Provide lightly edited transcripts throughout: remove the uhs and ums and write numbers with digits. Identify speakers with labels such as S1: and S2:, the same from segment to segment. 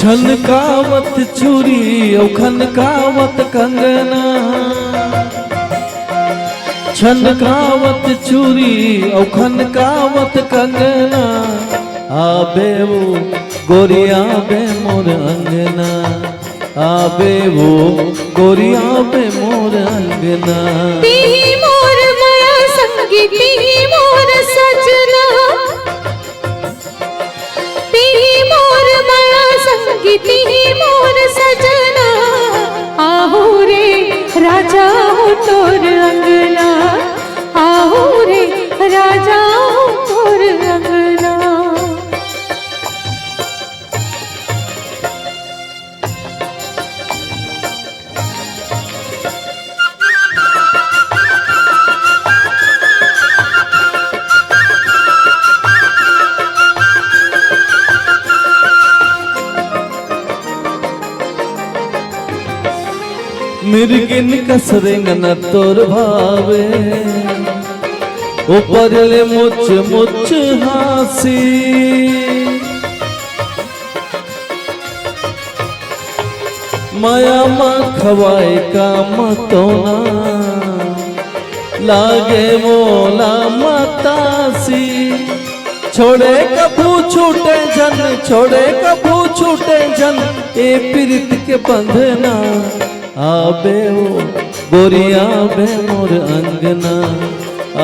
S1: छनकावत चूड़ी खनकावत कंगना, छनकावत चूड़ी खनकावत कंगना, आबे वो गोरिया बे मोर अंगना, आबे वो गोरिया बे मोर अंगना।
S2: तिही मोर माया संगी तिही मोर सजना, तिही मोर माया संगी तिही मोर सजना, आहू रे राजा हो तोर अंगना, आहू रे राजा हो तोर अंगना।
S1: मिर्गिन कसरेंग न तोर भावे, ऊपर ले मुच मुच हासी, माया माँ खवाए का मतोना, लागे मोला मतासी। छोड़े कभू छूटे जन, छोड़े कभू छूटे जन, ए प्रीत के बंधना, आबे वो गोरिया बे मोर अंगना,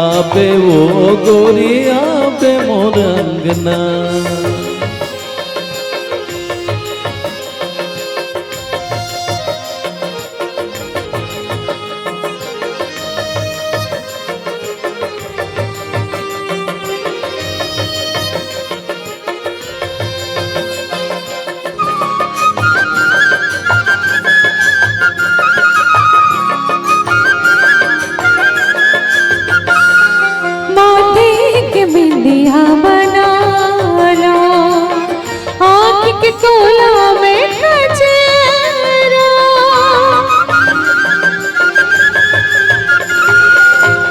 S1: आबे वो गोरिया बे मोर अंगना।
S2: बिंदिया बना लो, आँख के कोला में कचरा,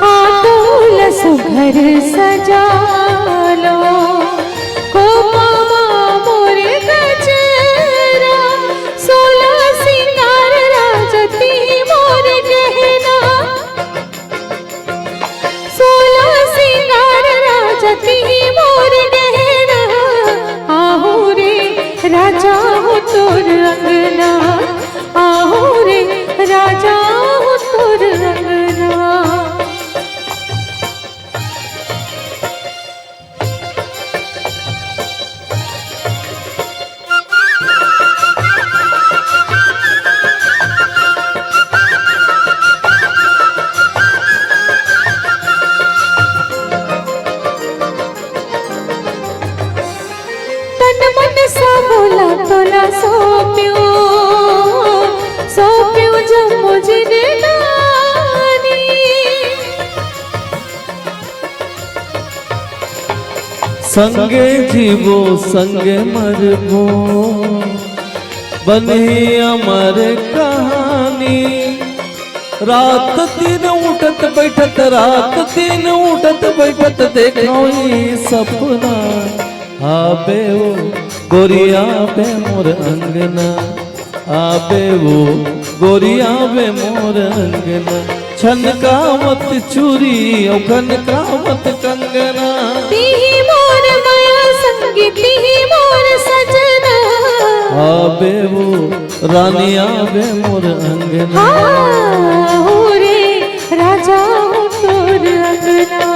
S2: आटोल सुघर सजा लो, कोपा मोरे गजरा, सोला सिंगार राजती मोर गहना, सोला सिंगार राजती मोर गहना, आहू रे राजा हो तोर अंगना, आहू रे राजा हो तोर अंगना। बोला तोला सौंप्यो, सौंप्यो जब मुझे नानी,
S1: संगे जीवो संगे मरबो, बने अमर कहानी। रात दिन उठत बैठत, रात दिन उठत बैठत, देखो ये सपना, आबे वो गोरिया बे मोर अंगना, आबे वो गोरिया बे मोर अंगना। छनकावत चूड़ी खनकावत कंगना,
S2: तिही मोर माया संगी तिही मोर सजना,
S1: आबे वो रानी आबे मोर अंगना,
S2: हाँ हो रे राजा हो तोर अंगना।